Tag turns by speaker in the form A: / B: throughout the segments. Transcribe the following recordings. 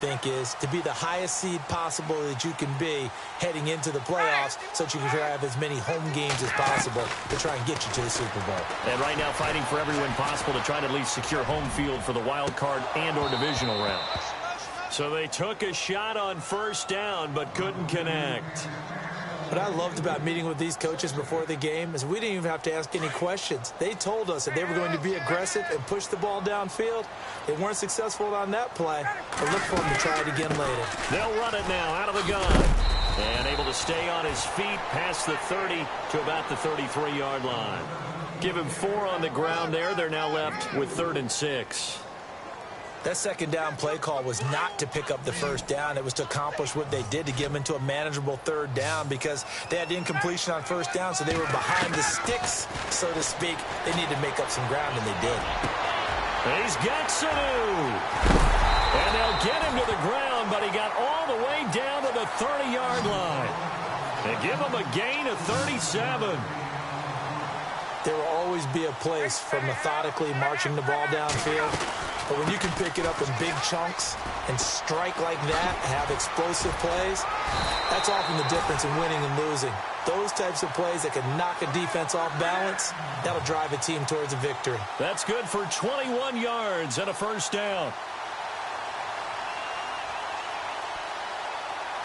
A: think is to be the highest seed possible that you can be heading into the playoffs so that you can have as many home games as possible to try and get you to the Super Bowl.
B: And right now fighting for every win possible to try to at least secure home field for the wild card and or divisional round. So they took a shot on first down but couldn't connect.
A: What I loved about meeting with these coaches before the game is we didn't even have to ask any questions. They told us that they were going to be aggressive and push the ball downfield. They weren't successful on that play, but look for them to try it again later.
B: They'll run it now out of the gun. And able to stay on his feet past the 30 to about the 33-yard line. Give him 4 on the ground there. They're now left with 3rd and 6.
A: That second down play call was not to pick up the first down. It was to accomplish what they did to get them into a manageable 3rd down because they had incompletion on first down, so they were behind the sticks, so to speak. They needed to make up some ground, and they did.
B: He's got Sanu. And they'll get him to the ground, but he got all the way down to the 30-yard line. They give him a gain of 37.
A: There will always be a place for methodically marching the ball downfield. But when you can pick it up in big chunks and strike like that, have explosive plays, that's often the difference in winning and losing. Those types of plays that can knock a defense off balance, that'll drive a team towards a victory.
B: That's good for 21 yards and a first down.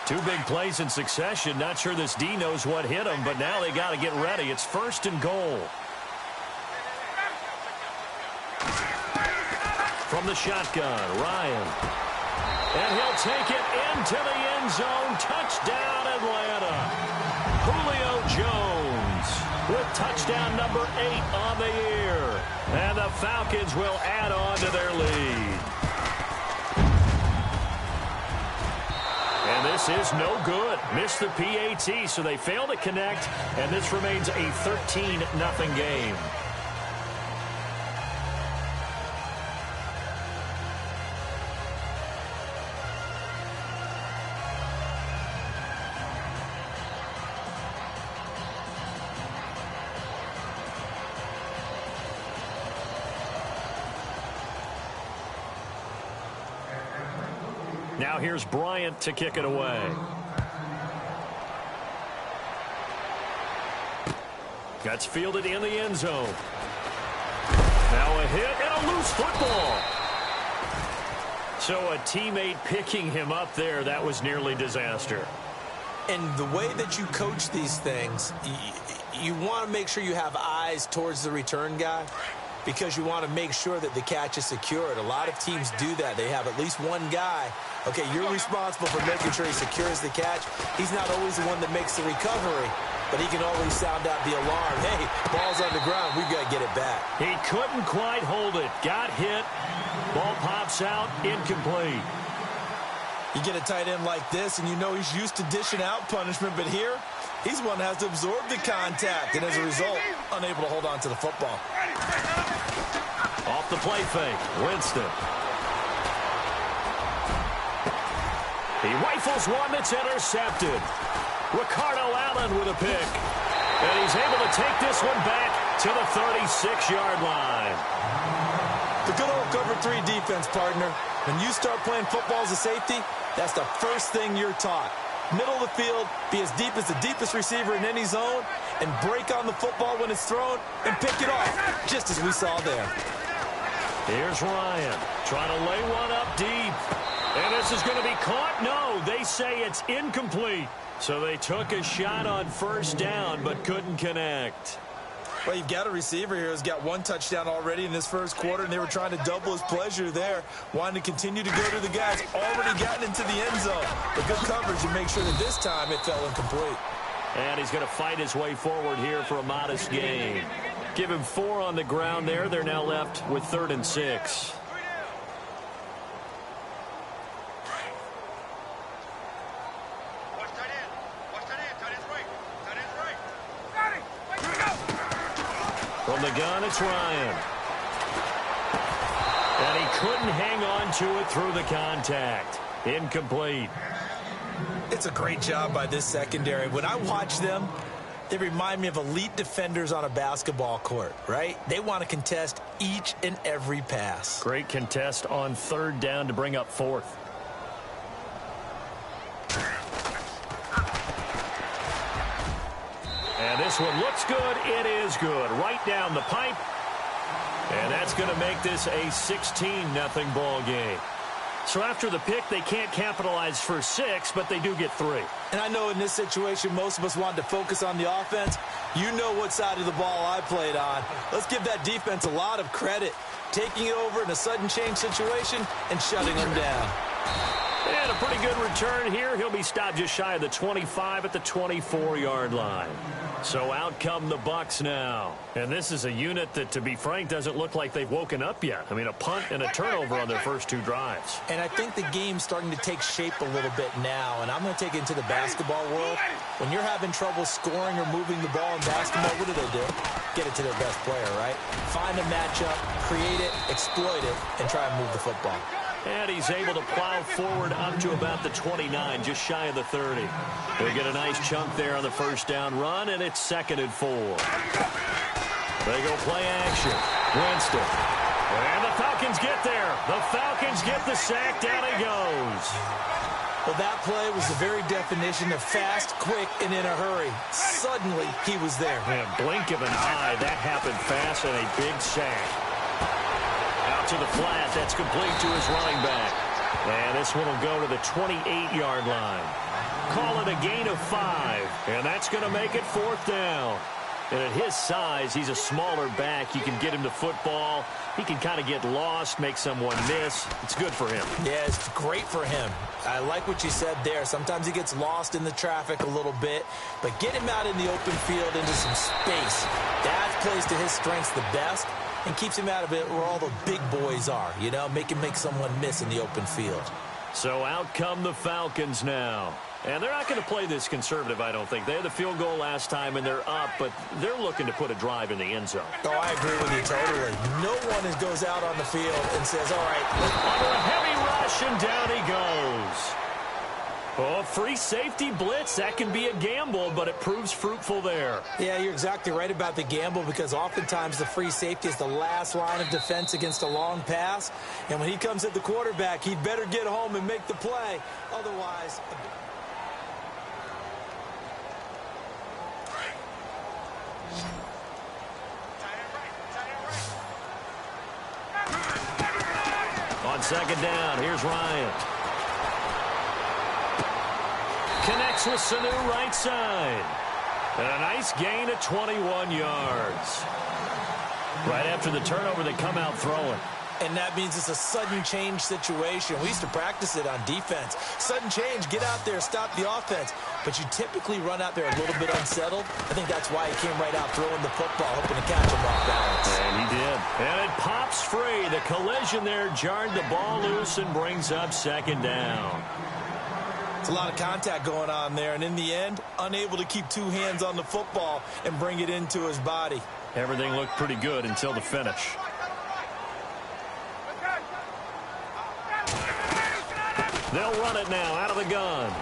B: 2 big plays in succession. Not sure this D knows what hit him, but now they got to get ready. It's 1st and goal. From the shotgun, Ryan. And he'll take it into the end zone. Touchdown, Atlanta. Julio Jones with touchdown number 8 on the year. And the Falcons will add on to their lead. And this is no good. Missed the PAT, so they fail to connect. And this remains a 13-0 game. Now here's Bryant to kick it away. That's fielded in the end zone. Now a hit and a loose football. So a teammate picking him up there, that was nearly disaster.
A: And the way that you coach these things, you want to make sure you have eyes towards the return guy, because you want to make sure that the catch is secured. A lot of teams do that. They have at least one guy. Okay, you're responsible for making sure he secures the catch. He's not always the one that makes the recovery, but he can always sound out the alarm. Hey, ball's on the ground. We've got to get it back.
B: He couldn't quite hold it. Got hit. Ball pops out. Incomplete.
A: You get a tight end like this, and you know he's used to dishing out punishment, but here, he's one that has to absorb the contact, and as a result, unable to hold on to the football.
B: Off the play fake, Winston. He rifles one that's intercepted. Ricardo Allen with a pick. And he's able to take this one back to the 36-yard line.
A: The good old cover 3 defense, partner. When you start playing football as a safety, that's the first thing you're taught. Middle of the field, be as deep as the deepest receiver in any zone, and break on the football when it's thrown and pick it off, just as we saw there.
B: Here's Ryan trying to lay one up deep. And this is going to be caught. No, they say it's incomplete. So they took a shot on first down but couldn't connect.
A: Well, you've got a receiver here who's got 1 touchdown already in this first quarter, and they were trying to double his pleasure there, wanting to continue to go to the guys already gotten into the end zone. But good coverage and make sure that this time it fell incomplete.
B: And he's going to fight his way forward here for a modest gain. Give him 4 on the ground there. They're now left with 3rd and 6. From the gun, it's Ryan. And he couldn't hang on to it through the contact. Incomplete.
A: It's a great job by this secondary. When I watch them, they remind me of elite defenders on a basketball court, right? They want to contest each and every pass.
B: Great contest on 3rd down to bring up 4th. this one looks good. It is good. Right down the pipe. And that's going to make this a 16-0 ball game. So after the pick, they can't capitalize for 6, but they do get 3.
A: And I know in this situation, most of us wanted to focus on the offense. You know what side of the ball I played on. Let's give that defense a lot of credit, taking it over in a sudden change situation and shutting them down.
B: And a pretty good return here. He'll be stopped just shy of the 25 at the 24-yard line. So out come the Bucs now. And this is a unit that, to be frank, doesn't look like they've woken up yet. I mean, a punt and a turnover on their first 2 drives.
A: And I think the game's starting to take shape a little bit now. And I'm going to take it into the basketball world. When you're having trouble scoring or moving the ball in basketball, what do? Get it to their best player, right? Find a matchup, create it, exploit it, and try and move the football.
B: And he's able to plow forward up to about the 29, just shy of the 30. They get a nice chunk there on the first down run, and it's 2nd and 4. They go play action. Winston. And the Falcons get there. The Falcons get the sack. Down he goes.
A: Well, that play was the very definition of fast, quick, and in a hurry. Suddenly, he was there.
B: Man, blink of an eye. That happened fast and a big sack. Out to the flat. That's complete to his running back. And this one will go to the 28-yard line. Call it a gain of 5. And that's going to make it 4th down. And at his size, he's a smaller back. You can get him to football. He can kind of get lost, make someone miss. It's good for him.
A: Yeah, it's great for him. I like what you said there. Sometimes he gets lost in the traffic a little bit, but get him out in the open field into some space. That plays to his strengths the best and keeps him out of it where all the big boys are, you know, make him make someone miss in the open field.
B: So out come the Falcons now. And they're not going to play this conservative, I don't think. They had the field goal last time, and they're up, but they're looking to put a drive in the end zone.
A: Oh, I agree with you totally. No one goes out on the field and says, all right.
B: Under a heavy rush, and down he goes. Oh, free safety blitz. That can be a gamble, but it proves fruitful there.
A: Yeah, you're exactly right about the gamble because oftentimes the free safety is the last line of defense against a long pass. And when he comes at the quarterback, he'd better get home and make the play. Otherwise...
B: On 2nd down, here's Ryan. Connects with Sanu right side. And a nice gain of 21 yards. Right after the turnover, they come out throwing.
A: And that means it's a sudden change situation. We used to practice it on defense. Sudden change, get out there, stop the offense. But you typically run out there a little bit unsettled. I think that's why he came right out throwing the football, hoping to catch him off balance.
B: And he did. And it pops free. The collision there jarred the ball loose and brings up 2nd down.
A: It's a lot of contact going on there. And in the end, unable to keep 2 hands on the football and bring it into his body.
B: Everything looked pretty good until the finish. They'll run it now out of the gun.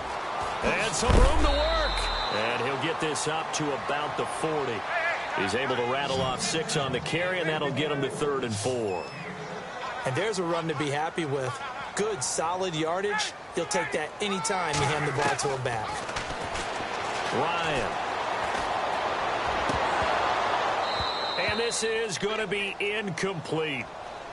B: And some room to work. And he'll get this up to about the 40. He's able to rattle off 6 on the carry, and that'll get him to 3rd and 4.
A: And there's a run to be happy with. Good, solid yardage. He'll take that anytime you hand the ball to a back.
B: Ryan. And this is going to be incomplete.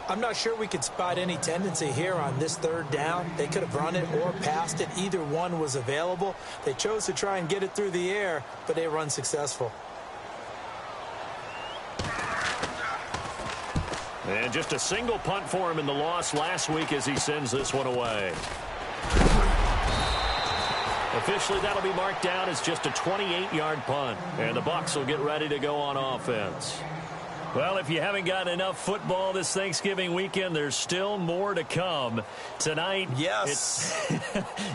A: I'm not sure we could spot any tendency here on this 3rd down. They could have run it or passed it. Either one was available. They chose to try and get it through the air, but they were unsuccessful.
B: And just a single punt for him in the loss last week as he sends this one away. Officially, that'll be marked down as just a 28-yard punt. And the Bucs will get ready to go on offense. Well, if you haven't gotten enough football this Thanksgiving weekend, there's still more to come. Tonight,
A: yes,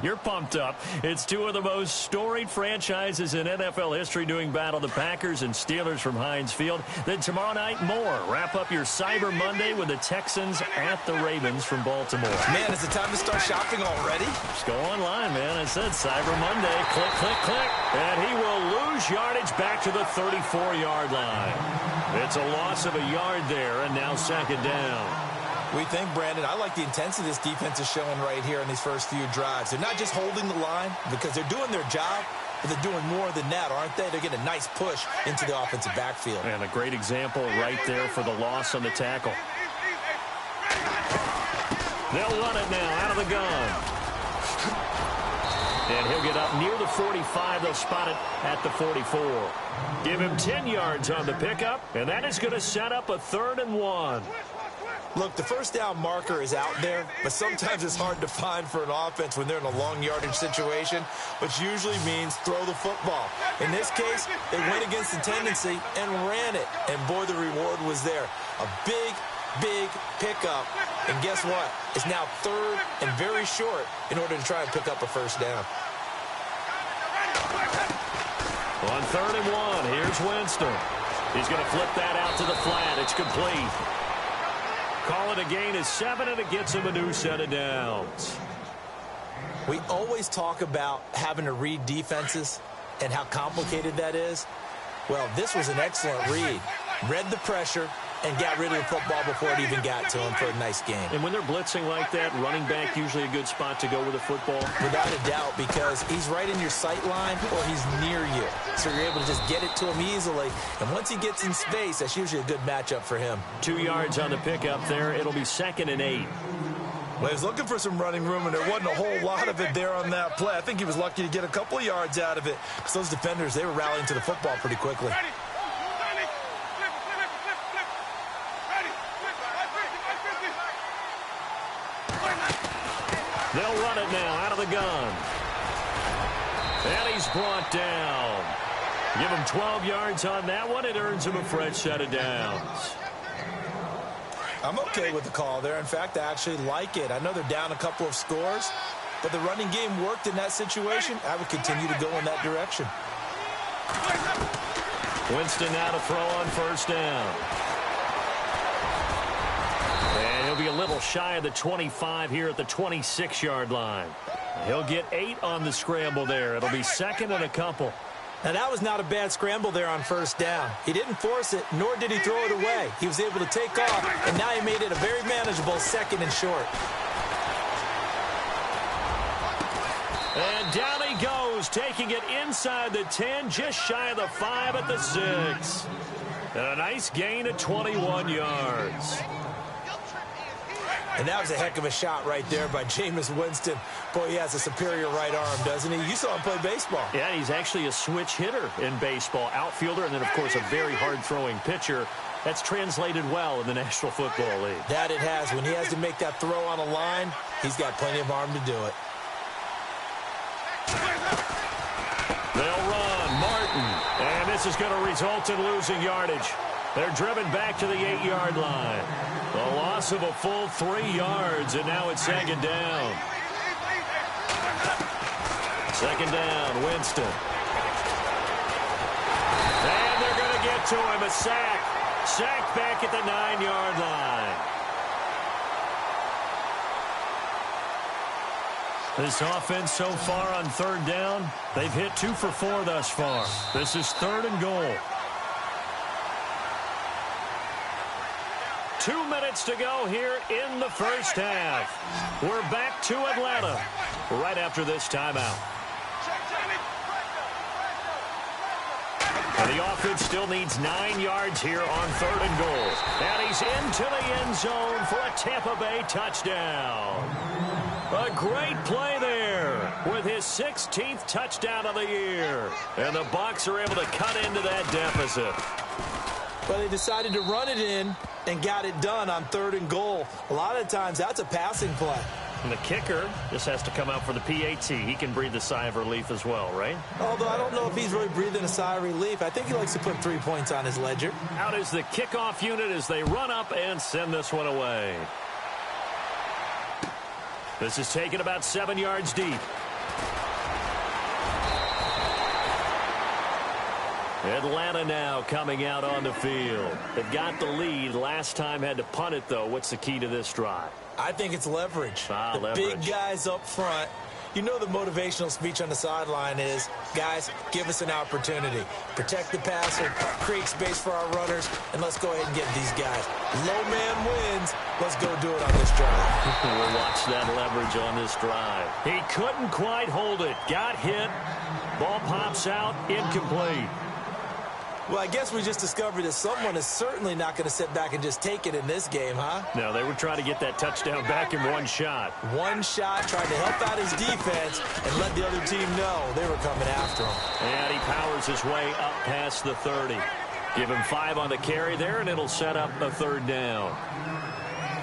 B: you're pumped up. It's 2 of the most storied franchises in NFL history doing battle, the Packers and Steelers from Heinz Field. Then tomorrow night, more. Wrap up your Cyber Monday with the Texans at the Ravens from Baltimore.
A: Man, is it time to start shopping already?
B: Just go online, man. I said Cyber Monday. Click, click, click. And he will lose yardage back to the 34-yard line. It's a loss of a yard there, and now 2nd down.
A: We think, Brandon, I like the intensity this defense is showing right here in these first few drives. They're not just holding the line because they're doing their job, but they're doing more than that, aren't they? They're getting a nice push into the offensive backfield.
B: And a great example right there for the loss on the tackle. They'll run it now out of the gun. And he'll get up near the 45. They'll spot it at the 44. Give him 10 yards on the pickup, and that is going to set up a 3rd and 1.
A: Look, the first down marker is out there, but sometimes it's hard to find for an offense when they're in a long yardage situation, which usually means throw the football. In this case, they went against the tendency and ran it, and boy, the reward was there. A big pickup, and guess what? It's now 3rd and very short in order to try and pick up a first down.
B: On 3rd and 1, here's Winston. He's going to flip that out to the flat. It's complete. Call it a gain of 7, and it gets him a new set of downs.
A: We always talk about having to read defenses and how complicated that is. Well, this was an excellent read. Read the pressure and got rid of the football before it even got to him for a nice game.
B: And when they're blitzing like that, running back usually a good spot to go with the football?
A: Without a doubt, because he's right in your sight line or he's near you. So you're able to just get it to him easily. And once he gets in space, that's usually a good matchup for him.
B: 2 yards on the pickup there. It'll be 2nd and 8.
A: Well, he was looking for some running room, and there wasn't a whole lot of it there on that play. I think he was lucky to get a couple of yards out of it because those defenders, they were rallying to the football pretty quickly.
B: They'll run it now out of the gun. And he's brought down. Give him 12 yards on that one. It earns him a fresh set of downs.
A: I'm okay with the call there. In fact, I actually like it. I know they're down a couple of scores, but the running game worked in that situation. I would continue to go in that direction.
B: Winston now to throw on 1st down. And he'll be a little shy of the 25 here at the 26-yard line. He'll get 8 on the scramble there. It'll be 2nd and a couple.
A: Now, that was not a bad scramble there on 1st down. He didn't force it, nor did he throw it away. He was able to take off, and now he made it a very manageable 2nd and short.
B: And down he goes, taking it inside the 10, just shy of the 5 at the 6. And a nice gain of 21 yards.
A: And that was a heck of a shot right there by Jameis Winston. Boy, he has a superior right arm, doesn't he? You saw him play baseball.
B: Yeah, he's actually a switch hitter in baseball. Outfielder, and then, of course, a very hard-throwing pitcher. That's translated well in the National Football League.
A: That it has. When he has to make that throw on a line, he's got plenty of arm to do it.
B: They'll run. Martin. And this is going to result in losing yardage. They're driven back to the 8-yard line. A loss of a full 3 yards, and now it's 2nd down. 2nd down, Winston. And they're going to get to him, a sack. Sack back at the 9-yard line. This offense so far on 3rd down, they've hit 2 for 4 thus far. This is 3rd and goal. 2 minutes to go here in the first half. We're back to Atlanta right after this timeout. And the offense still needs 9 yards here on 3rd and goal. And he's into the end zone for a Tampa Bay touchdown. A great play there with his 16th touchdown of the year. And the Bucs are able to cut into that deficit.
A: But they decided to run it in and got it done on 3rd and goal. A lot of times that's a passing play.
B: And the kicker just has to come out for the PAT. He can breathe a sigh of relief as well, right?
A: Although I don't know if he's really breathing a sigh of relief. I think he likes to put 3 points on his ledger.
B: Out is the kickoff unit as they run up and send this one away. This is taken about 7 yards deep. Atlanta now coming out on the field. They've got the lead. Last time had to punt it, though. What's the key to this drive?
A: I think it's leverage.
B: Leverage.
A: Big guys up front. You know the motivational speech on the sideline is, guys, give us an opportunity. Protect the passer, create space for our runners, and let's go ahead and get these guys. Low man wins. Let's go do it on this drive.
B: We'll watch that leverage on this drive. He couldn't quite hold it. Got hit. Ball pops out. Incomplete.
A: Well, I guess we just discovered that someone is certainly not going to sit back and just take it in this game, huh?
B: No, they were trying to get that touchdown back in one shot.
A: One shot, trying to help out his defense and let the other team know they were coming after him.
B: And he powers his way up past the 30. Give him 5 on the carry there, and it'll set up a 3rd down.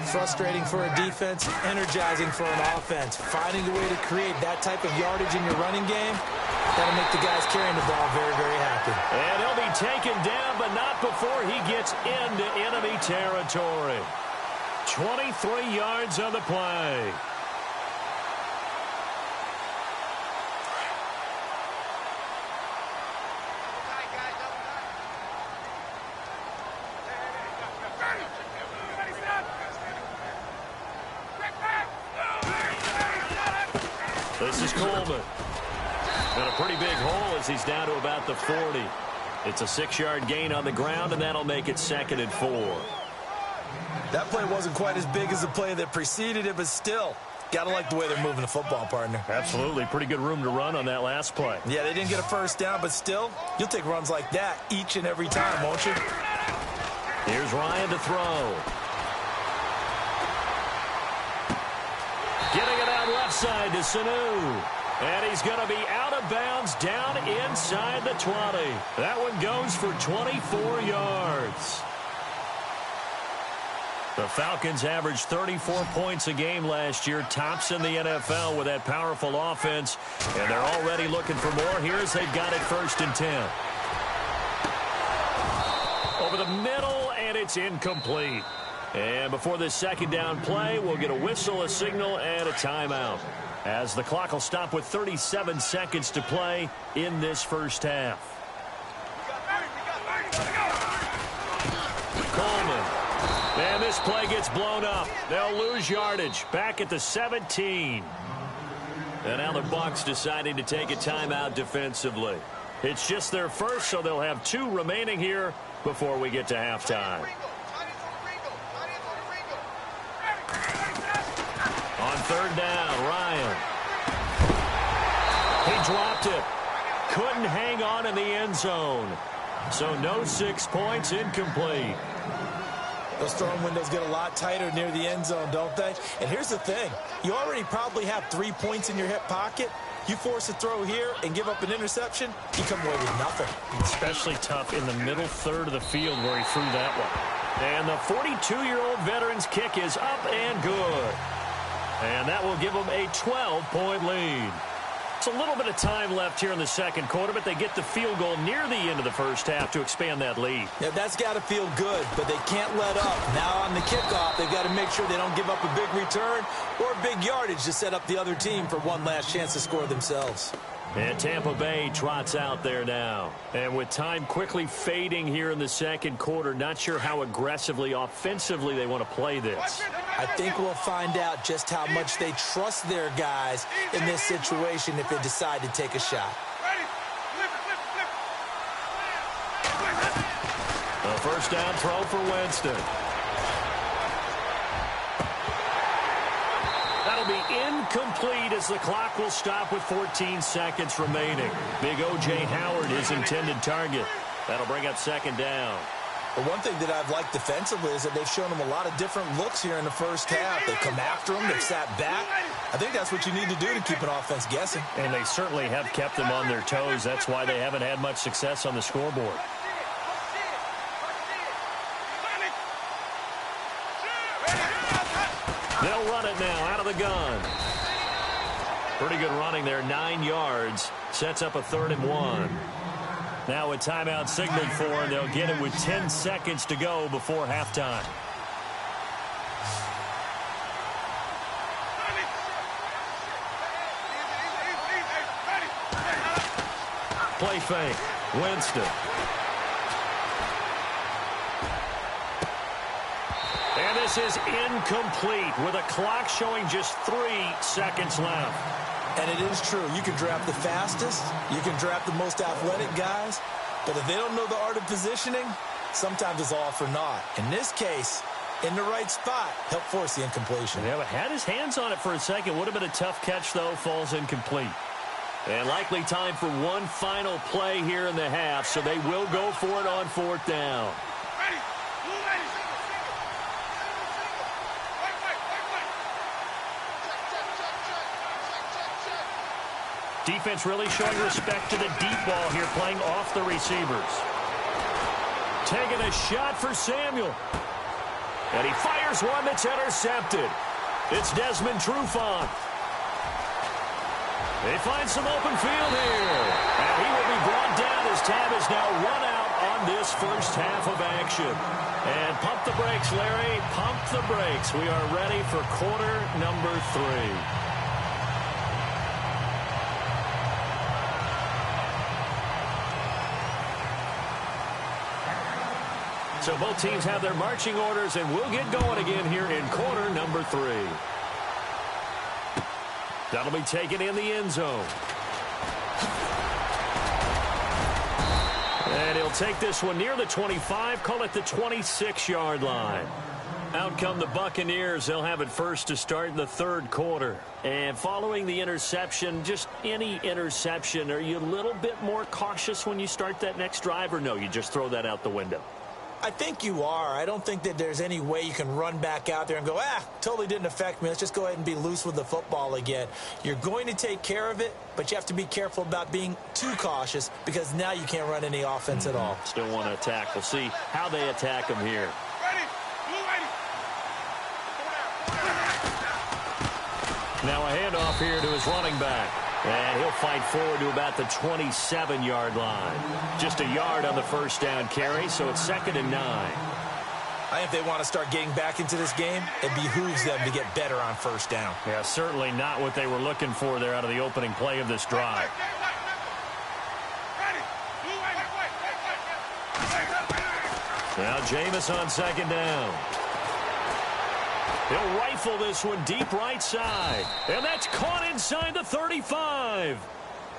A: Frustrating for a defense, energizing for an offense. Finding a way to create that type of yardage in your running game, that'll make the guys carrying the ball very, very happy.
B: And he'll be taken down, but not before he gets into enemy territory. 23 yards on the play. This is Coleman. And a pretty big hole as he's down to about the 40. It's a 6-yard gain on the ground, and that'll make it 2nd and 4.
A: That play wasn't quite as big as the play that preceded it, but still, got to like the way they're moving the football, partner.
B: Absolutely. Pretty good room to run on that last play.
A: Yeah, they didn't get a first down, but still, you'll take runs like that each and every time, won't you?
B: Here's Ryan to throw. Getting it out left side to Sanu. And he's going to be out of bounds down inside the 20. That one goes for 24 yards. The Falcons averaged 34 points a game last year, tops in the NFL with that powerful offense. And they're already looking for more. Here's they've got it 1st and 10. Over the middle, and it's incomplete. And before this 2nd down play, we'll get a whistle, a signal, and a timeout, as the clock will stop with 37 seconds to play in this first half. Coleman. And this play gets blown up. They'll lose yardage. Back at the 17. And now the Bucs deciding to take a timeout defensively. It's just their first, so they'll have 2 remaining here before we get to halftime. On 3rd down, Ryan. He dropped it. Couldn't hang on in the end zone. So no 6 points, incomplete.
A: Those throwing windows get a lot tighter near the end zone, don't they? And here's the thing. You already probably have 3 points in your hip pocket. You force a throw here and give up an interception, you come away with nothing.
B: Especially tough in the middle 3rd of the field where he threw that one. And the 42-year-old veteran's kick is up and good. And that will give them a 12-point lead. It's a little bit of time left here in the 2nd quarter, but they get the field goal near the end of the first half to expand that lead.
A: Yeah, that's got to feel good, but they can't let up. Now on the kickoff, they've got to make sure they don't give up a big return or big yardage to set up the other team for one last chance to score themselves.
B: And Tampa Bay trots out there now. And with time quickly fading here in the 2nd quarter, not sure how aggressively, offensively they want to play this.
A: I think we'll find out just how much they trust their guys in this situation if they decide to take a shot.
B: A 1st down throw for Winston. That'll be incomplete as the clock will stop with 14 seconds remaining. Big O.J. Howard, his intended target. That'll bring up 2nd down.
A: But one thing that I've liked defensively is that they've shown them a lot of different looks here in the first half. They come after them. They've sat back. I think that's what you need to do to keep an offense guessing.
B: And they certainly have kept them on their toes. That's why they haven't had much success on the scoreboard. They'll run it now out of the gun. Pretty good running there, 9 yards. Sets up a 3rd and 1. Now a timeout signaled for, and they'll get it with 10 seconds to go before halftime. Play fake. Winston. And this is incomplete with a clock showing just 3 seconds left.
A: And it is true. You can draft the fastest. You can draft the most athletic guys. But if they don't know the art of positioning, sometimes it's all for naught. In this case, in the right spot, help force the incompletion.
B: Yeah, but had his hands on it for a second. Would have been a tough catch, though. Falls incomplete. And likely time for one final play here in the half, so they will go for it on fourth down. Defense really showing respect to the deep ball here, playing off the receivers. Taking a shot for Samuel. And he fires one that's intercepted. It's Desmond Trufant. They find some open field here. And he will be brought down as time is now run out on this first half of action. And pump the brakes, Larry. Pump the brakes. We are ready for quarter number 3. So both teams have their marching orders, and we'll get going again here in quarter number 3. That'll be taken in the end zone. And he'll take this one near the 25, call it the 26-yard line. Out come the Buccaneers. They'll have it first to start the third quarter. And following the interception, just any interception, are you a little bit more cautious when you start that next drive, or no, you just throw that out the window?
A: I think you are. I don't think that there's any way you can run back out there and go, totally didn't affect me. Let's just go ahead and be loose with the football again. You're going to take care of it, but you have to be careful about being too cautious because now you can't run any offense at all.
B: Still want to attack. We'll see how they attack him here. Now a handoff here to his running back. And he'll fight forward to about the 27-yard line. Just a yard on the first down carry, so it's 2nd and 9.
A: I think if they want to start getting back into this game, it behooves them to get better on first down.
B: Yeah, certainly not what they were looking for there out of the opening play of this drive. Now Jameis on 2nd down. He'll rifle this one deep right side. And that's caught inside the 35.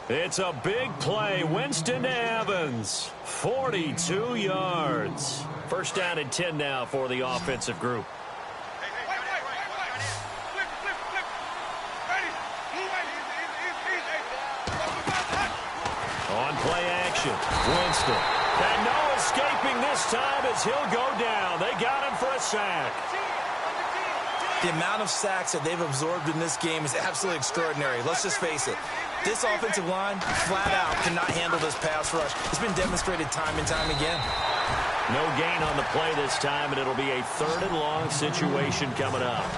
B: It's a big play. Winston to Evans. 42 yards. First down and 10 now for the offensive group. On play action. Winston. And no escaping this time as he'll go down. They got him for a sack.
A: The amount of sacks that they've absorbed in this game is absolutely extraordinary. Let's just face it. This offensive line, flat out, cannot handle this pass rush. It's been demonstrated time and time again.
B: No gain on the play this time, and it'll be a 3rd and long situation coming up.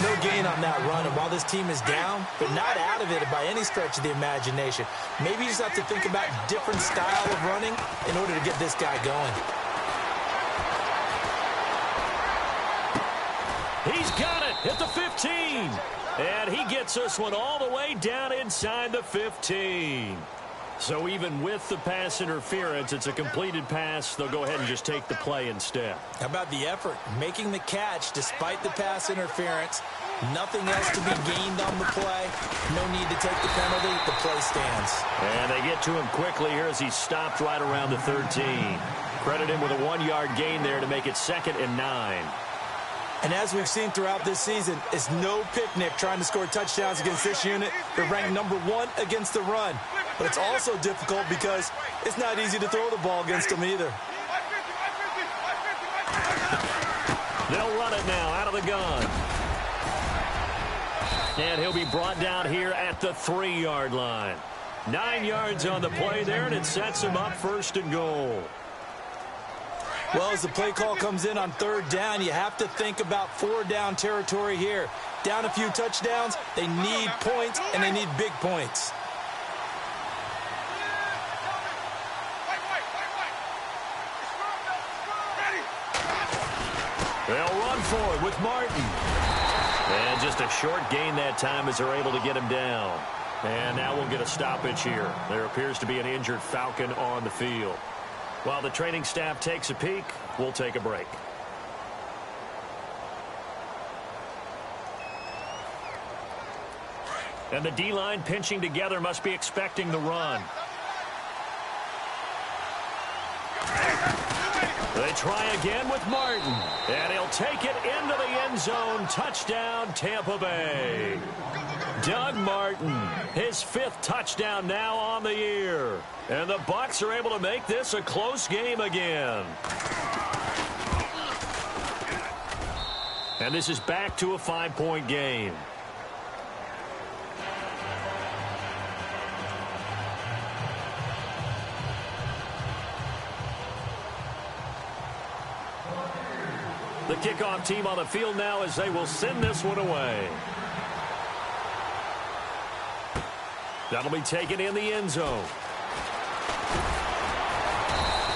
A: No gain on that run, and while this team is down, they're not out of it by any stretch of the imagination. Maybe you just have to think about different style of running in order to get this guy going.
B: He's got it at the 15. And he gets this one all the way down inside the 15. So even with the pass interference, it's a completed pass. They'll go ahead and just take the play instead.
A: How about the effort? Making the catch despite the pass interference. Nothing else to be gained on the play. No need to take the penalty. The play stands.
B: And they get to him quickly here as he stopped right around the 13. Credit him with a 1-yard gain there to make it 2nd and 9.
A: And as we've seen throughout this season, it's no picnic trying to score touchdowns against this unit. They're ranked number 1 against the run. But it's also difficult because it's not easy to throw the ball against them either.
B: They'll run it now out of the gun. And he'll be brought down here at the 3-yard line. 9 yards on the play there, and it sets him up 1st and goal.
A: Well, as the play call comes in on 3rd down, you have to think about 4-down territory here. Down a few touchdowns, they need points, and they need big points.
B: They'll run for it with Martin. And just a short gain that time as they're able to get him down. And now we'll get a stoppage here. There appears to be an injured Falcon on the field. While the training staff takes a peek, we'll take a break. And the D-line pinching together must be expecting the run. They try again with Martin. And he'll take it into the end zone. Touchdown, Tampa Bay. Doug Martin, his 5th touchdown now on the year. And the Bucs are able to make this a close game again. And this is back to a 5-point game. The kickoff team on the field now as they will send this one away. That'll be taken in the end zone.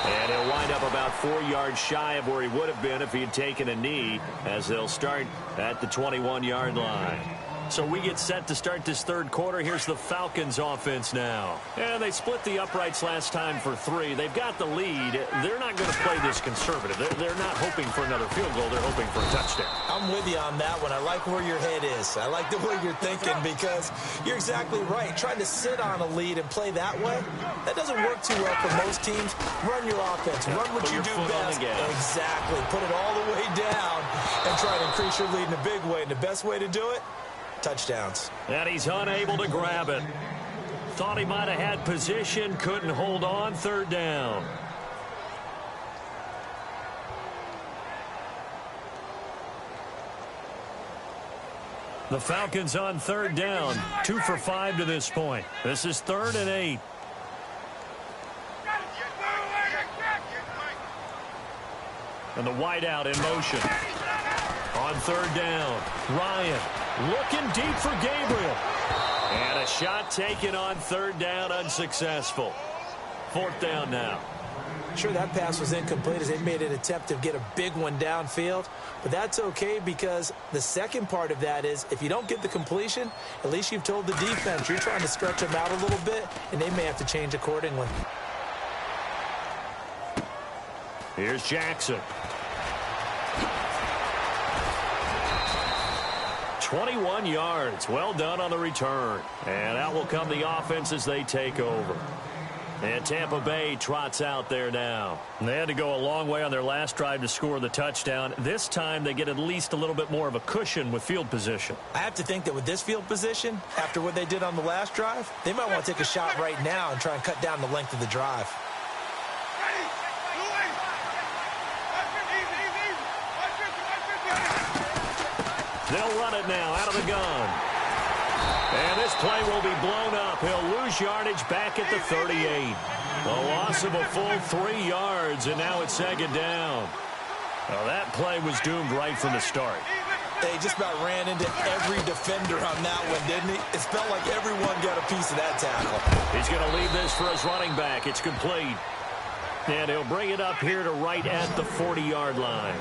B: And he'll wind up about 4 yards shy of where he would have been if he had taken a knee, as they'll start at the 21-yard line. So we get set to start this third quarter. Here's the Falcons offense now. And they split the uprights last time for 3. They've got the lead. They're not going to play this conservative. They're not hoping for another field goal. They're hoping for a touchdown.
A: I'm with you on that one. I like where your head is. I like the way you're thinking because you're exactly right. Trying to sit on a lead and play that way, that doesn't work too well for most teams. Run your offense. Run what you do best. Exactly. Put it all the way down and try to increase your lead in a big way. And the best way to do it, touchdowns.
B: And he's unable to grab it. Thought he might have had position, couldn't hold on. 3rd down. The Falcons on 3rd down. 2 for 5 to this point. This is 3rd and 8. And the wideout in motion. On 3rd down, Ryan looking deep for Gabriel. And a shot taken on 3rd down, unsuccessful. 4th down now.
A: Sure, that pass was incomplete as they made an attempt to get a big one downfield. But that's okay because the second part of that is if you don't get the completion, at least you've told the defense you're trying to stretch them out a little bit, and they may have to change accordingly.
B: Here's Jackson. 21 yards. Well done on the return. And out will come the offense as they take over. And Tampa Bay trots out there now. And they had to go a long way on their last drive to score the touchdown. This time they get at least a little bit more of a cushion with field position.
A: I have to think that with this field position, after what they did on the last drive, they might want to take a shot right now and try and cut down the length of the drive.
B: They'll run it now out of the gun. And this play will be blown up. He'll lose yardage back at the 38. A loss of a full 3 yards, and now it's 2nd down. Well, that play was doomed right from the start.
A: They just about ran into every defender on that one, didn't he? It felt like everyone got a piece of that tackle.
B: He's going to leave this for his running back. It's complete. And he'll bring it up here to right at the 40-yard line.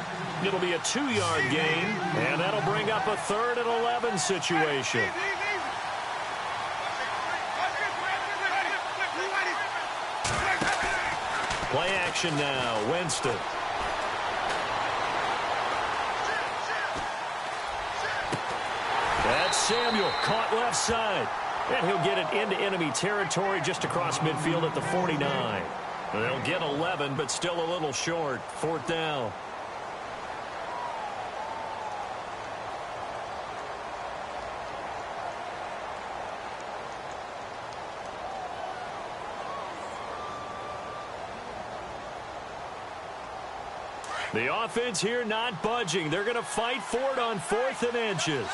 B: It'll be a 2-yard gain, and that'll bring up a 3rd and 11 situation. Play action now, Winston. That's Samuel, caught left side. And he'll get it into enemy territory just across midfield at the 49. They'll get 11, but still a little short. 4th down. The offense here not budging. They're going to fight for it on 4th and inches.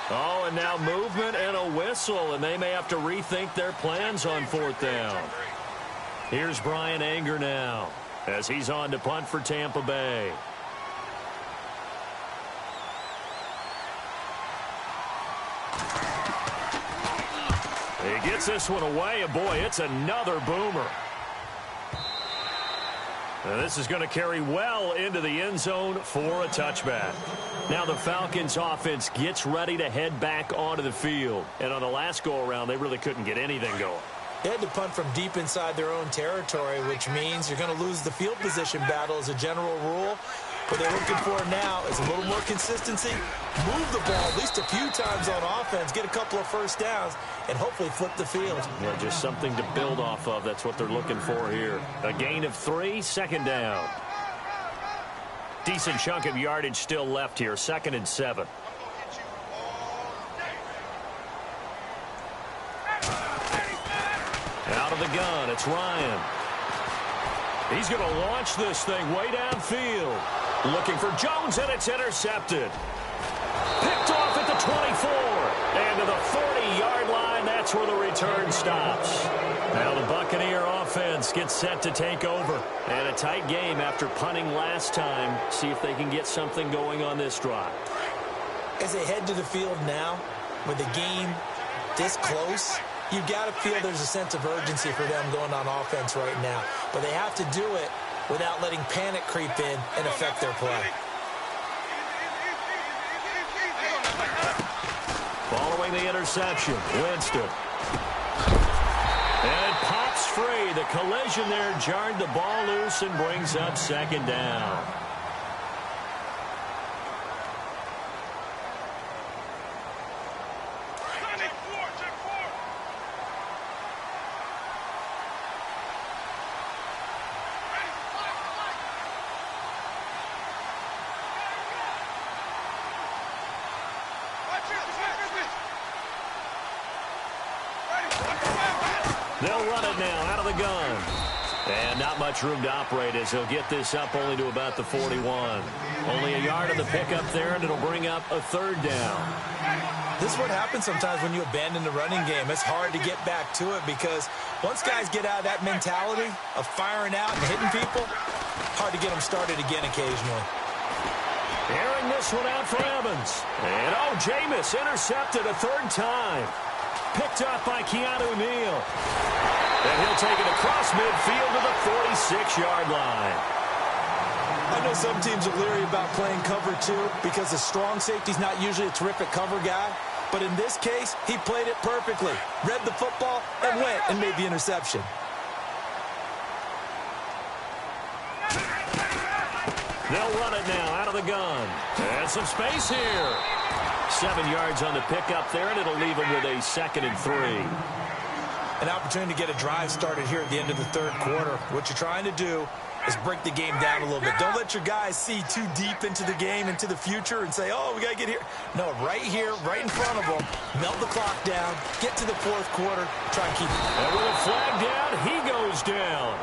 B: Oh, and now movement and a whistle, and they may have to rethink their plans on 4th down. Here's Brian Anger now, as he's on to punt for Tampa Bay. He gets this one away, and boy, it's another boomer. And this is going to carry well into the end zone for a touchback. Now the Falcons offense gets ready to head back onto the field. And on the last go-around, they really couldn't get anything going.
A: They had to punt from deep inside their own territory, which means you're going to lose the field position battle as a general rule. What they're looking for now is a little more consistency, move the ball at least a few times on offense, get a couple of first downs, and hopefully flip the field.
B: Yeah, just something to build off of. That's what they're looking for here. A gain of 3, second down. Decent chunk of yardage still left here, 2nd and 7. Out of the gun, it's Ryan. He's going to launch this thing way downfield. Looking for Jones, and it's intercepted. Picked off at the 24. And to the 40-yard line, that's where the return stops. Now the Buccaneer offense gets set to take over. And a tight game after punting last time. See if they can get something going on this drive.
A: As they head to the field now, with the game this close, you've got to feel there's a sense of urgency for them going on offense right now. But they have to do it without letting panic creep in and affect their play.
B: Following the interception, Winston. And it pops free. The collision there jarred the ball loose and brings up 2nd down. They'll run it now out of the gun. And not much room to operate as he'll get this up only to about the 41. Only a yard of the pickup there, and it'll bring up a 3rd down.
A: This is what happens sometimes when you abandon the running game. It's hard to get back to it because once guys get out of that mentality of firing out and hitting people, hard to get them started again occasionally.
B: Airing this one out for Evans. And, Jameis intercepted a 3rd time. Picked up by Keanu Neal. And he'll take it across midfield to the 46-yard line.
A: I know some teams are leery about playing cover 2 because the strong safety's not usually a terrific cover guy. But in this case, he played it perfectly. Read the football and went and made the interception.
B: They'll run it now out of the gun. And some space here. 7 yards on the pickup there, and it'll leave him with a 2nd and 3.
A: An opportunity to get a drive started here at the end of the 3rd quarter. What you're trying to do is break the game down a little bit. Don't let your guys see too deep into the game, into the future, and say, we got to get here. No, right here, right in front of them, melt the clock down, get to the 4th quarter, try and keep it.
B: And with a flag down, he goes down.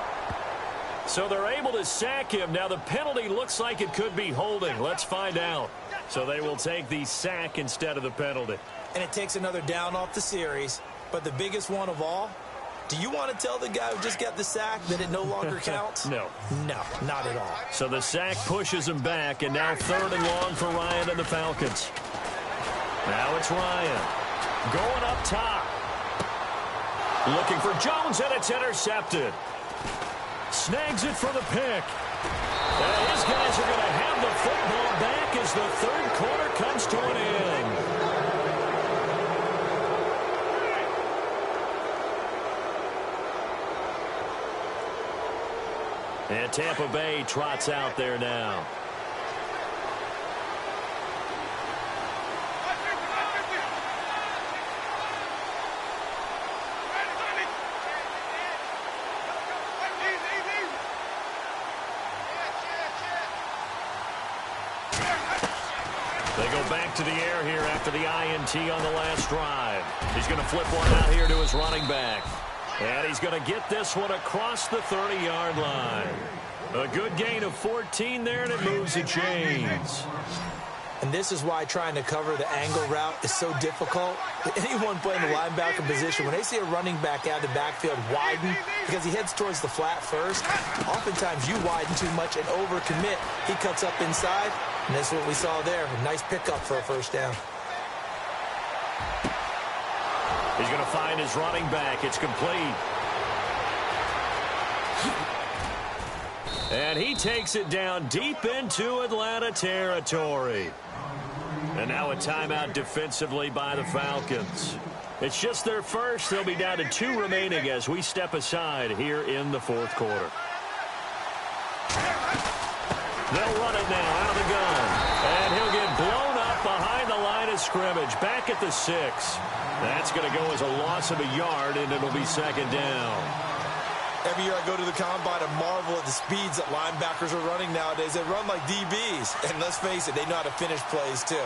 B: So they're able to sack him. Now the penalty looks like it could be holding. Let's find out. So they will take the sack instead of the penalty.
A: And it takes another down off the series. But the biggest one of all, do you want to tell the guy who just got the sack that it no longer counts?
B: No.
A: No, not at all.
B: So the sack pushes him back, and now 3rd and long for Ryan and the Falcons. Now it's Ryan going up top. Looking for Jones, and it's intercepted. Snags it for the pick. And his guys are going to have the football back as the 3rd quarter comes to an end. And Tampa Bay trots out there now. They go back to the air here after the INT on the last drive. He's going to flip one out here to his running back. And he's going to get this one across the 30-yard line. A good gain of 14 there, and it moves the chains.
A: And this is why trying to cover the angle route is so difficult. Anyone playing the linebacker position, when they see a running back out of the backfield widen because he heads towards the flat first, oftentimes you widen too much and overcommit. He cuts up inside, and that's what we saw there. A nice pickup for a 1st down.
B: He's going to find his running back. It's complete. And he takes it down deep into Atlanta territory. And now a timeout defensively by the Falcons. It's just their first. They'll be down to 2 remaining as we step aside here in the fourth quarter. They'll run it now out of the gun. And he'll get blown up behind the line of scrimmage. Back at the 6. That's going to go as a loss of a yard, and it'll be second down.
A: Every year I go to the combine and marvel at the speeds that linebackers are running nowadays. They run like DBs. And let's face it, they know how to finish plays too.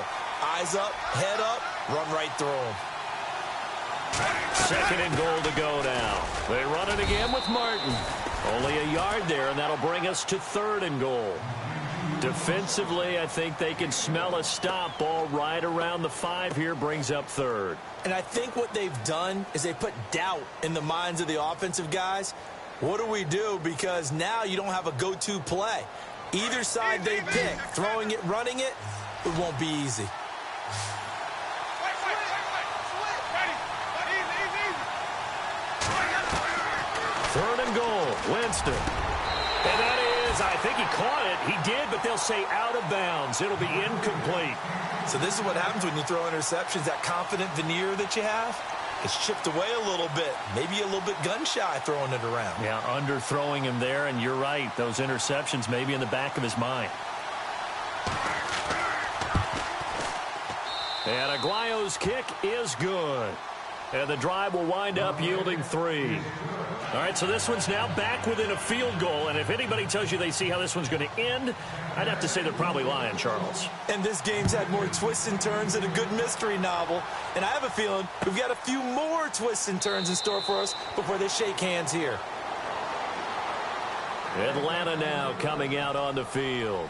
A: Eyes up, head up, run right through them.
B: Second and goal to go now. They run it again with Martin. Only a yard there, and that'll bring us to third and goal. Defensively, I think they can smell a stop. Ball right around the 5 here, brings up third.
A: And I think what they've done is they put doubt in the minds of the offensive guys. What do we do? Because now you don't have a go-to play. Either side they pick, throwing it, running it, it won't be easy.
B: Third and goal, Winston. And that is, I think he caught it. He did, but they'll say out of bounds. It'll be incomplete.
A: So this is what happens when you throw interceptions. That confident veneer that you have, it's chipped away a little bit. Maybe a little bit gun-shy throwing it around.
B: Yeah, underthrowing him there, and you're right. Those interceptions may be in the back of his mind. And Aguayo's kick is good. And the drive will wind up yielding 3. All right, so this one's now back within a field goal. And if anybody tells you they see how this one's going to end, I'd have to say they're probably lying, Charles.
A: And this game's had more twists and turns than a good mystery novel. And I have a feeling we've got a few more twists and turns in store for us before they shake hands here.
B: Atlanta now coming out on the field.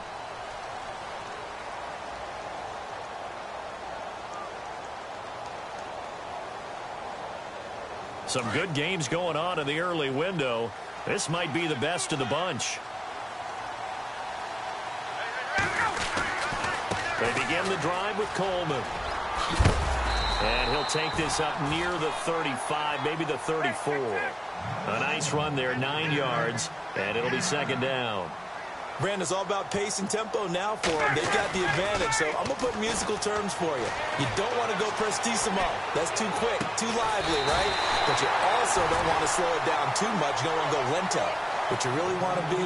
B: Some good games going on in the early window. This might be the best of the bunch. They begin the drive with Coleman. And he'll take this up near the 35, maybe the 34. A nice run there, 9 yards, and it'll be second down.
A: Brandon, it's all about pace and tempo now for them. They've got the advantage, so I'm going to put musical terms for you. You don't want to go prestissimo. That's too quick, too lively, right? But you also don't want to slow it down too much. You don't want to go lento. What you really want to be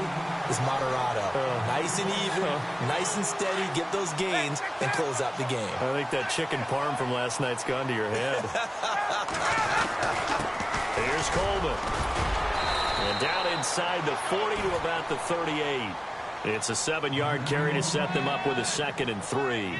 A: is moderato. Nice and even, nice and steady, get those gains, and close out the game.
B: I think that chicken parm from last night's gone to your head. Here's Coleman. And down inside the 40 to about the 38. It's a 7-yard carry to set them up with a 2nd and 3.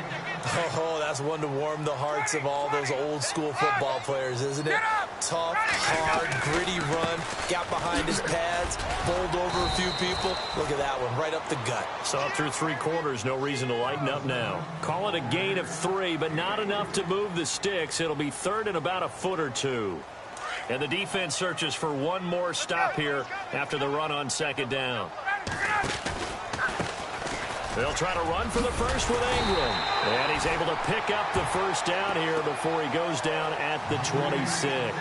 A: Oh, that's one to warm the hearts of all those old-school football players, isn't it? Tough, hard, gritty run, got behind his pads, bowled over a few people. Look at that one, right up the gut.
B: Saw it through 3 quarters, no reason to lighten up now. Call it a gain of 3, but not enough to move the sticks. It'll be third and about a foot or 2. And the defense searches for one more stop here after the run on second down. They'll try to run for the first with Ingram. And he's able to pick up the first down here before he goes down at the 26.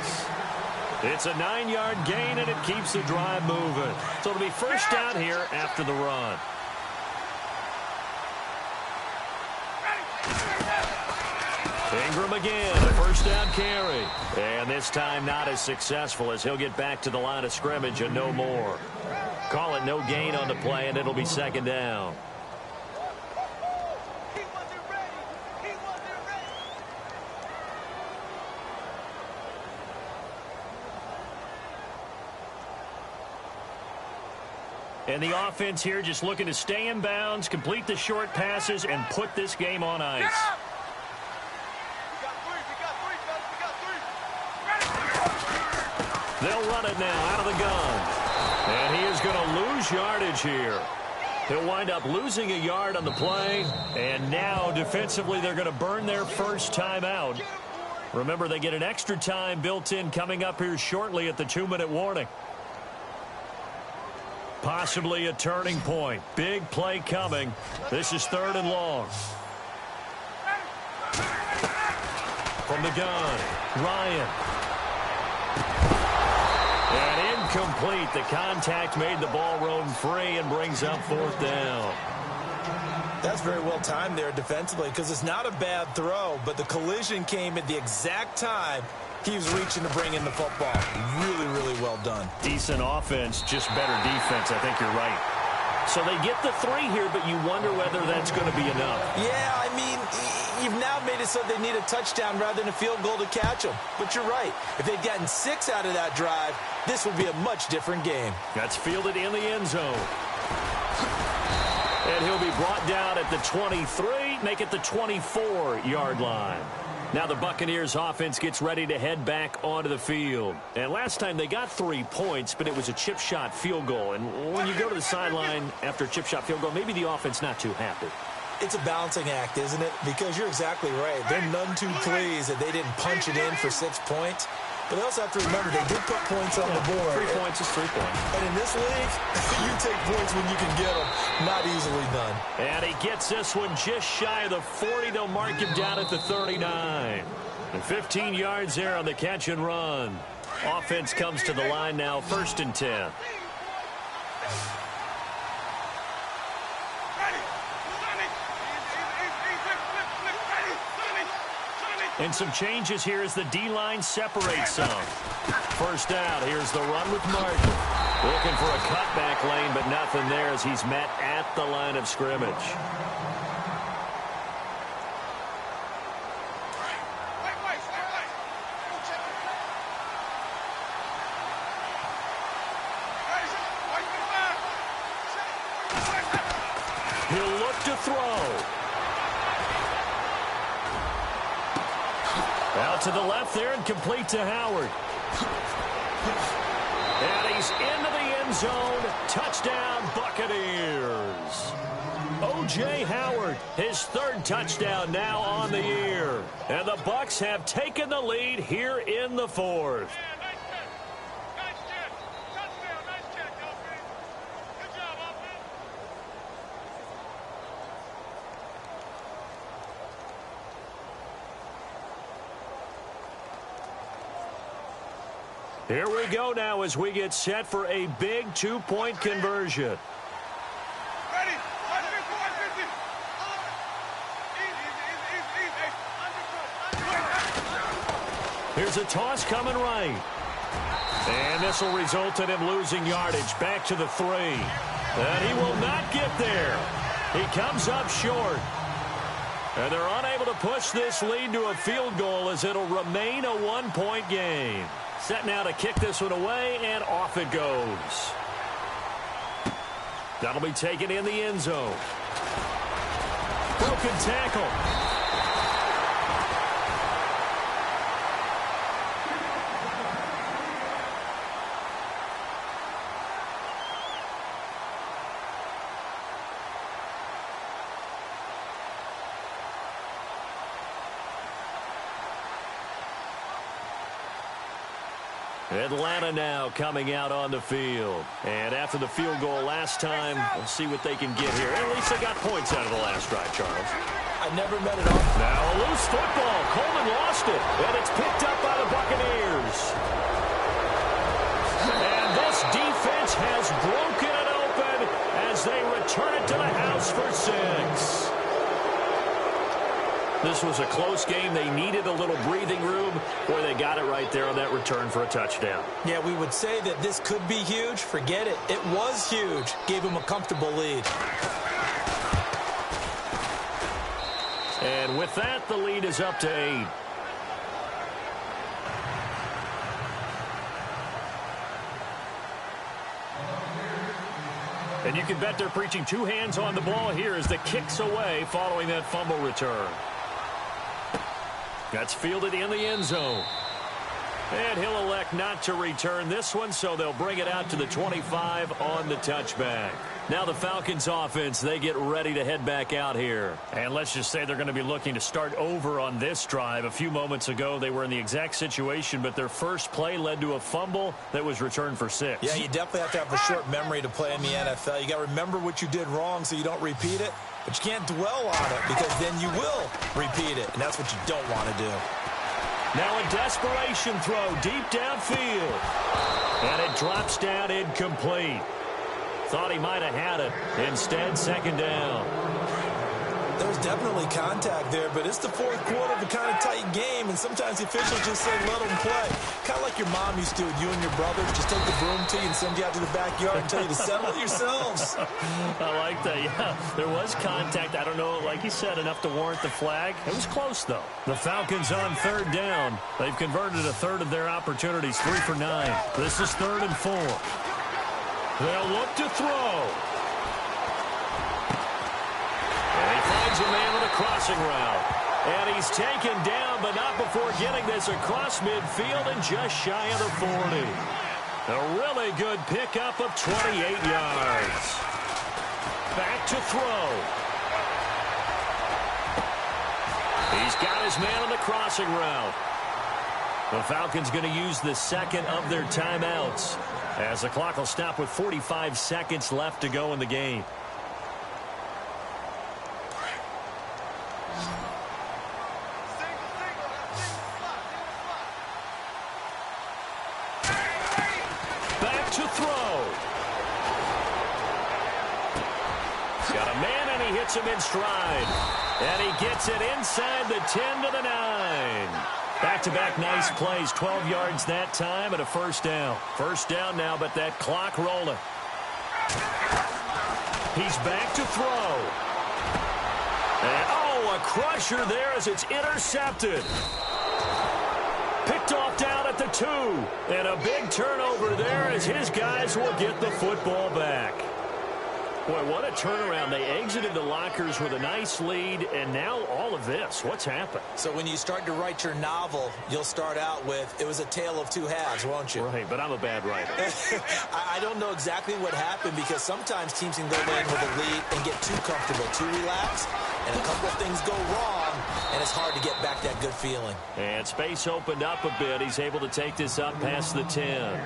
B: It's a 9-yard gain, and it keeps the drive moving. So it'll be first down here after the run. Ingram again, a first down carry. And this time not as successful as he'll get back to the line of scrimmage and no more. Call it no gain on the play, and it'll be second down. And the offense here just looking to stay in bounds, complete the short passes, and put this game on ice. They'll run it now out of the gun. And he is going to lose yardage here. He'll wind up losing a yard on the play. And now defensively they're going to burn their first time out. Remember, they get an extra time built in coming up here shortly at the 2-minute warning. Possibly a turning point. Big play coming. This is third and long. From the gun, Ryan. And incomplete. incomplete. The contact made the ball roam free and brings up fourth down.
A: That's very well timed there defensively because it's not a bad throw, but the collision came at the exact time he was reaching to bring in the football. Really, really well done.
B: Decent offense, just better defense. I think you're right. So they get the 3 here, but you wonder whether that's going to be enough.
A: Yeah, I mean, you've now made it so they need a touchdown rather than a field goal to catch them. But you're right. If they'd gotten 6 out of that drive, this would be a much different game.
B: That's fielded in the end zone. And he'll be brought down at the 23, make it the 24-yard line. Now the Buccaneers offense gets ready to head back onto the field. And last time they got 3 points, but it was a chip shot field goal. And when you go to the sideline after a chip shot field goal, maybe the offense not too happy.
A: It's a balancing act, isn't it? Because you're exactly right. They're none too pleased that they didn't punch it in for 6 points. But they also have to remember they did put points on the board.
B: 3 points is 3 points.
A: And in this league, you take points when you can get them. Not easily done.
B: And he gets this one just shy of the 40. They'll mark him down at the 39. And 15 yards there on the catch and run. Offense comes to the line now, 1st and 10. And some changes here as the D-line separates some. First out, here's the run with Martin. Looking for a cutback lane, but nothing there as he's met at the line of scrimmage. He'll look to throw. Out to the left there and complete to Howard. And he's into the end zone. Touchdown, Buccaneers. O.J. Howard, his 3rd touchdown now on the year. And the Bucs have taken the lead here in the 4th. Here we go now as we get set for a big 2-point conversion. Here's a toss coming right. And this will result in him losing yardage back to the 3. And he will not get there. He comes up short. And they're unable to push this lead to a field goal as it'll remain a 1-point game. Set now to kick this one away, and off it goes. That'll be taken in the end zone. Broken tackle. Atlanta now coming out on the field. And after the field goal last time, we'll see what they can get here. At least they got points out of the last drive, Charles.
A: I never met it off.
B: Now a loose football. Coleman lost it. And it's picked up by the Buccaneers. And this defense has broken it open as they return it to the house for 6. This was a close game. They needed a little breathing room. Boy, they got it right there on that return for a touchdown.
A: Yeah, we would say that this could be huge. Forget it. It was huge. Gave him a comfortable lead.
B: And with that, the lead is up to 8. And you can bet they're preaching 2 hands on the ball here as the kick's away following that fumble return. That's fielded in the end zone. And he'll elect not to return this one, so they'll bring it out to the 25 on the touchback. Now the Falcons offense, they get ready to head back out here. And let's just say they're going to be looking to start over on this drive. A few moments ago, they were in the exact situation, but their first play led to a fumble that was returned for 6.
A: Yeah, you definitely have to have a short memory to play in the NFL. You got to remember what you did wrong so you don't repeat it, but you can't dwell on it because then you will repeat it, and that's what you don't want to do.
B: Now a desperation throw deep downfield. And it drops down incomplete. Thought he might have had it. Instead, second down.
A: There was definitely contact there, but it's the fourth quarter of a kind of tight game, and sometimes the officials just say let them play. Kind of like your mom used to with you and your brother. Just take the broom to you and send you out to the backyard and tell you to settle it yourselves.
B: I like that, yeah. There was contact. I don't know, like you said, enough to warrant the flag. It was close, though. The Falcons on third down. They've converted a third of their opportunities, 3 for 9. This is 3rd and 4. They'll look to throw. And he finds a man with a crossing route. And he's taken down, but not before getting this across midfield and just shy of the 40. A really good pickup of 28 yards. Back to throw. He's got his man on the crossing route. The Falcons going to use the second of their timeouts, as the clock will stop with 45 seconds left to go in the game. Back to throw. He's got a man, and he hits him in stride. And he gets it inside the 10 to the 9. Back-to-back nice plays, 12 yards that time and a first down. First down now, but that clock rolling. He's back to throw. And, oh, a crusher there as it's intercepted. Picked off down at the 2. And a big turnover there as his guys will get the football back. Boy, what a turnaround. They exited the lockers with a nice lead, and now all of this. What's happened?
A: So when you start to write your novel, you'll start out with, it was a tale of two halves, won't you?
B: Right, but I'm a bad writer.
A: I don't know exactly what happened, because sometimes teams can go in with a lead and get too comfortable, too relaxed, and a couple of things go wrong, and it's hard to get back that good feeling.
B: And space opened up a bit. He's able to take this up past the 10.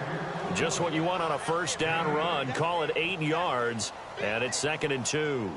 B: Just what you want on a first down run. Call it 8 yards. And it's 2nd and 2.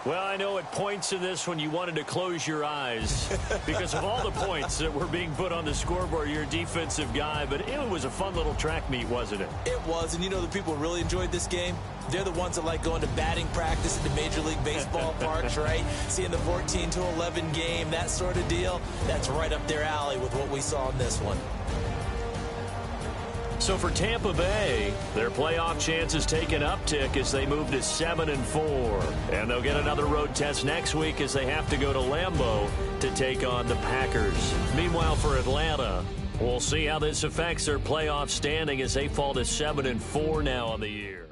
B: Well, I know at points in this when you wanted to close your eyes because of all the points that were being put on the scoreboard. You're a defensive guy, but it was a fun little track meet, wasn't it?
A: It was, and you know the people who really enjoyed this game? They're the ones that like going to batting practice at the Major League Baseball parks, right? Seeing the 14-11 game, that sort of deal. That's right up their alley with what we saw in this one.
B: So for Tampa Bay, their playoff chances take an uptick as they move to 7-4. And they'll get another road test next week as they have to go to Lambeau to take on the Packers. Meanwhile, for Atlanta, we'll see how this affects their playoff standing as they fall to 7-4 now on the year.